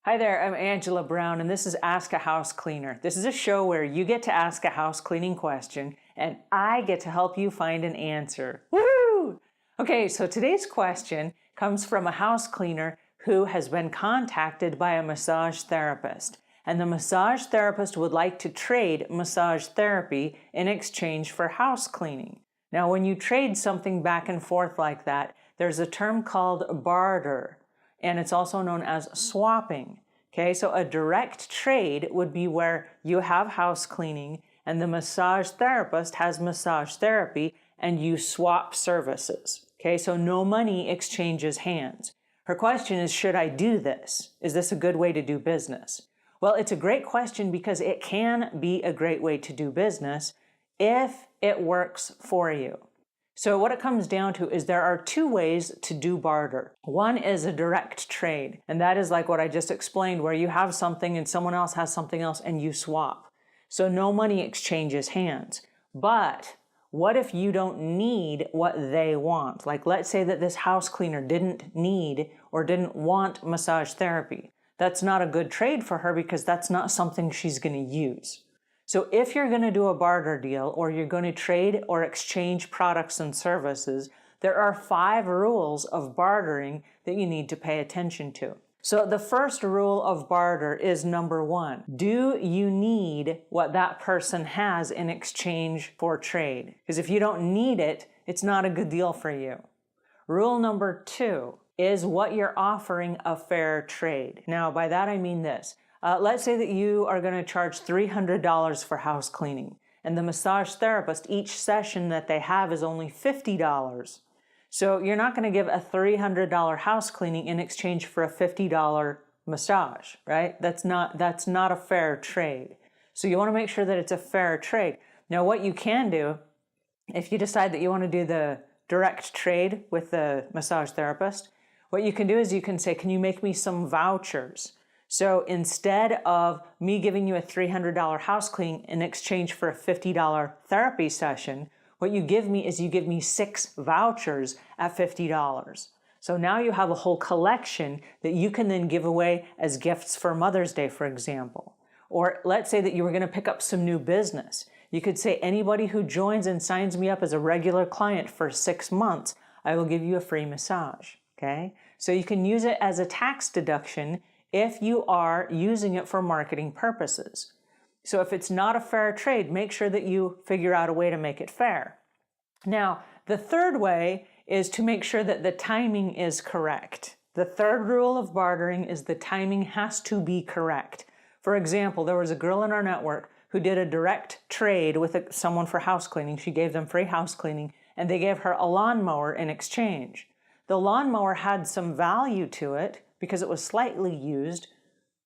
Hi there, I'm Angela Brown, and this is Ask a House Cleaner. This is a show where you get to ask a house cleaning question, and I get to help you find an answer. Woohoo! Okay, so today's question comes from a house cleaner who has been contacted by a massage therapist. And the massage therapist would like to trade massage therapy in exchange for house cleaning. Now, when you trade something back and forth like that, there's a term called barter, and it's also known as swapping. Okay, so a direct trade would be where you have house cleaning and the massage therapist has massage therapy and you swap services. Okay, so no money exchanges hands. Her question is, should I do this? Is this a good way to do business? Well, it's a great question because it can be a great way to do business if it works for you. So what it comes down to is there are two ways to do barter. One is a direct trade, and that is like what I just explained, where you have something and someone else has something else and you swap. So no money exchanges hands. But what if you don't need what they want? Like, let's say that this house cleaner didn't need or didn't want massage therapy. That's not a good trade for her because that's not something she's going to use. So if you're going to do a barter deal or you're going to trade or exchange products and services, there are 5 rules of bartering that you need to pay attention to. So the first rule of barter is number 1. Do you need what that person has in exchange for trade? Because if you don't need it, it's not a good deal for you. Rule number 2 is what you're offering a fair trade. Now, by that I mean this. Let's say that you are going to charge $300 for house cleaning, and the massage therapist, each session that they have is only $50. So you're not going to give a $300 house cleaning in exchange for a $50 massage, right? That's not a fair trade. So you want to make sure that it's a fair trade. Now, what you can do, if you decide that you want to do the direct trade with the massage therapist, what you can do is you can say, can you make me some vouchers? So instead of me giving you a $300 house cleaning in exchange for a $50 therapy session, what you give me is you give me 6 vouchers at $50. So now you have a whole collection that you can then give away as gifts for Mother's Day, for example. Or let's say that you were going to pick up some new business. You could say, anybody who joins and signs me up as a regular client for 6 months, I will give you a free massage. Okay? So you can use it as a tax deduction if you are using it for marketing purposes. So if it's not a fair trade, make sure that you figure out a way to make it fair. Now, the third way is to make sure that the timing is correct. The third rule of bartering is the timing has to be correct. For example, there was a girl in our network who did a direct trade with someone for house cleaning. She gave them free house cleaning, and they gave her a lawnmower in exchange. The lawnmower had some value to it because it was slightly used,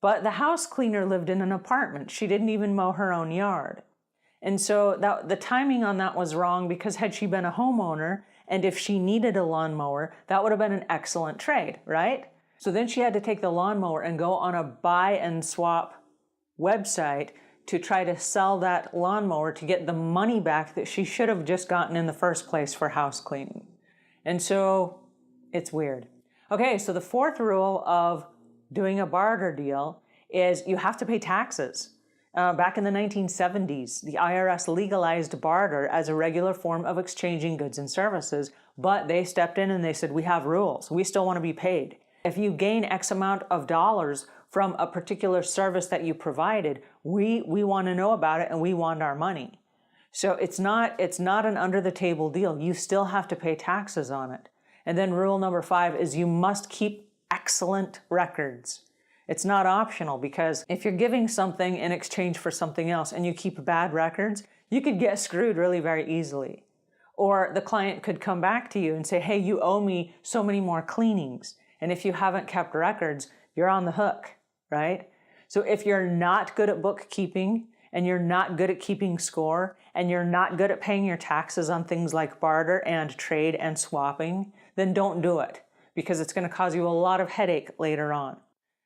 but the house cleaner lived in an apartment. She didn't even mow her own yard. And so the timing on that was wrong, because had she been a homeowner and if she needed a lawnmower, that would have been an excellent trade, right? So then she had to take the lawnmower and go on a buy and swap website to try to sell that lawnmower to get the money back that she should have just gotten in the first place for house cleaning. And so it's weird. Okay, so the fourth rule of doing a barter deal is you have to pay taxes. Back in the 1970s, the IRS legalized barter as a regular form of exchanging goods and services, but they stepped in and they said, we have rules. We still want to be paid. If you gain X amount of dollars from a particular service that you provided, we want to know about it and we want our money. So it's not an under-the-table deal. You still have to pay taxes on it. And then rule number 5 is you must keep excellent records. It's not optional, because if you're giving something in exchange for something else and you keep bad records, you could get screwed really very easily. Or the client could come back to you and say, hey, you owe me so many more cleanings. And if you haven't kept records, you're on the hook, right? So if you're not good at bookkeeping and you're not good at keeping score and you're not good at paying your taxes on things like barter and trade and swapping, then don't do it, because it's going to cause you a lot of headache later on.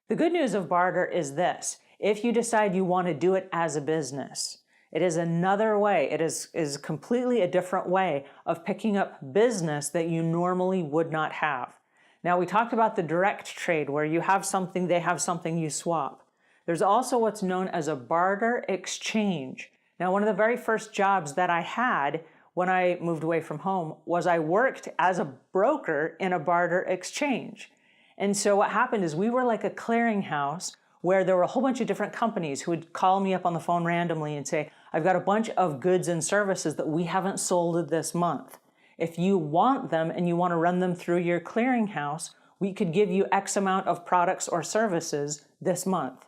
The good news of barter is this: if you decide you want to do it as a business, it is another way. It is completely a different way of picking up business that you normally would not have. Now, we talked about the direct trade where you have something, they have something, you swap. There's also what's known as a barter exchange. Now, one of the very first jobs that I had when I moved away from home was I worked as a broker in a barter exchange. And so what happened is we were like a clearinghouse where there were a whole bunch of different companies who would call me up on the phone randomly and say, I've got a bunch of goods and services that we haven't sold this month. If you want them and you want to run them through your clearinghouse, we could give you X amount of products or services this month.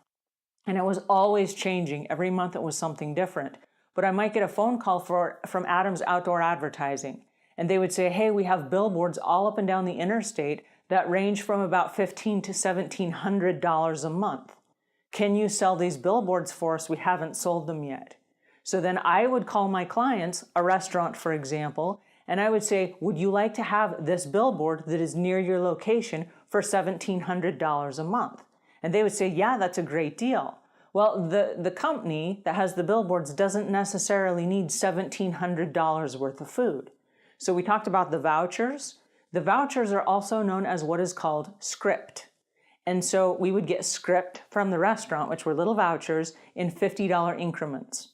And it was always changing. Every month it was something different. But I might get a phone call from Adams Outdoor Advertising. And they would say, hey, we have billboards all up and down the interstate that range from about $1,500 to $1,700 a month. Can you sell these billboards for us? We haven't sold them yet. So then I would call my clients, a restaurant, for example, and I would say, would you like to have this billboard that is near your location for $1,700 a month? And they would say, yeah, that's a great deal. Well, the company that has the billboards doesn't necessarily need $1,700 worth of food. So we talked about the vouchers. The vouchers are also known as what is called script. And so we would get script from the restaurant, which were little vouchers, in $50 increments.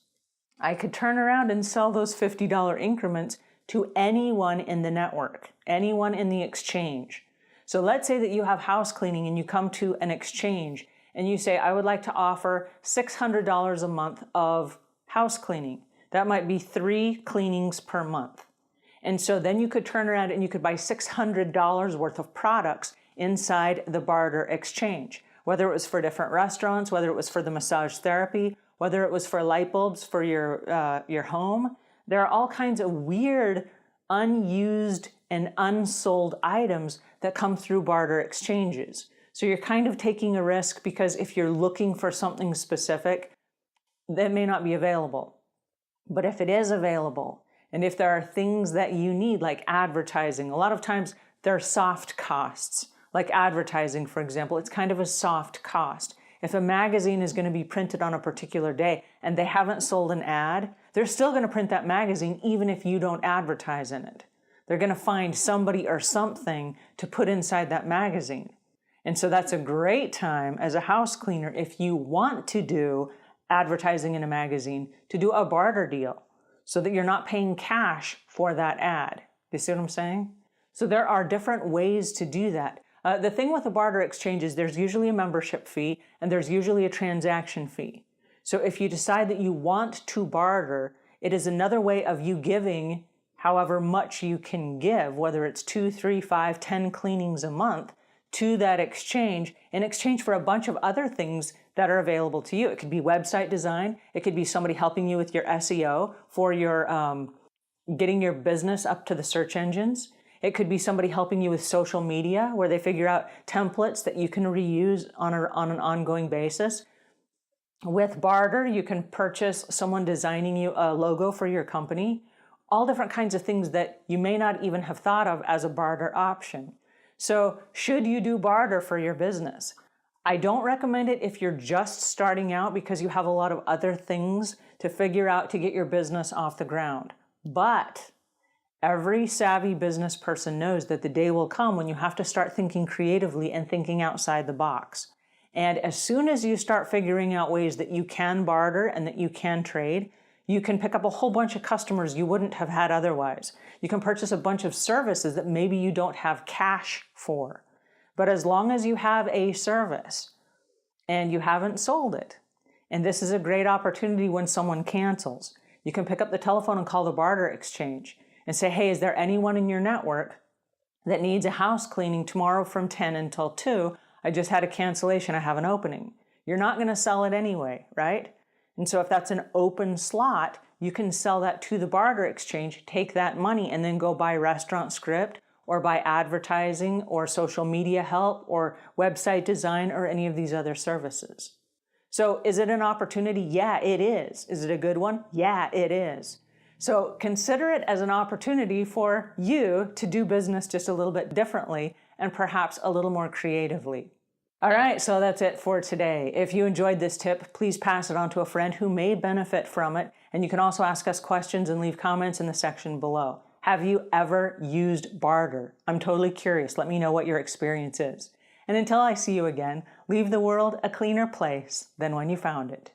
I could turn around and sell those $50 increments to anyone in the network, anyone in the exchange. So let's say that you have house cleaning and you come to an exchange and you say, I would like to offer $600 a month of house cleaning. That might be 3 cleanings per month. And so then you could turn around and you could buy $600 worth of products inside the barter exchange, whether it was for different restaurants, whether it was for the massage therapy, whether it was for light bulbs for your home. There are all kinds of weird, unused, and unsold items that come through barter exchanges. So you're kind of taking a risk because if you're looking for something specific, that may not be available. But if it is available, and if there are things that you need, like advertising, a lot of times there are soft costs. Like advertising, for example, it's kind of a soft cost. If a magazine is going to be printed on a particular day and they haven't sold an ad, they're still going to print that magazine even if you don't advertise in it. They're going to find somebody or something to put inside that magazine. And so that's a great time as a house cleaner, if you want to do advertising in a magazine, to do a barter deal so that you're not paying cash for that ad. You see what I'm saying? So there are different ways to do that. The thing with a barter exchange is there's usually a membership fee and there's usually a transaction fee. So if you decide that you want to barter, it is another way of you giving however much you can give, whether it's 2, 3, 5, 10 cleanings a month, to that exchange in exchange for a bunch of other things that are available to you. It could be website design. It could be somebody helping you with your SEO for your getting your business up to the search engines. It could be somebody helping you with social media where they figure out templates that you can reuse on an ongoing basis. With barter, you can purchase someone designing you a logo for your company. All different kinds of things that you may not even have thought of as a barter option. So should you do barter for your business? I don't recommend it if you're just starting out because you have a lot of other things to figure out to get your business off the ground. But every savvy business person knows that the day will come when you have to start thinking creatively and thinking outside the box. And as soon as you start figuring out ways that you can barter and that you can trade, you can pick up a whole bunch of customers you wouldn't have had otherwise. You can purchase a bunch of services that maybe you don't have cash for. But as long as you have a service and you haven't sold it, and this is a great opportunity when someone cancels, you can pick up the telephone and call the barter exchange and say, hey, is there anyone in your network that needs a house cleaning tomorrow from 10 until 2? I just had a cancellation, I have an opening. You're not going to sell it anyway, right? And so if that's an open slot, you can sell that to the barter exchange, take that money, and then go buy restaurant script or buy advertising or social media help or website design or any of these other services. So is it an opportunity? Yeah, it is. Is it a good one? Yeah, it is. So consider it as an opportunity for you to do business just a little bit differently and perhaps a little more creatively. All right, so that's it for today. If you enjoyed this tip, please pass it on to a friend who may benefit from it. And you can also ask us questions and leave comments in the section below. Have you ever used Barter? I'm totally curious. Let me know what your experience is. And until I see you again, leave the world a cleaner place than when you found it.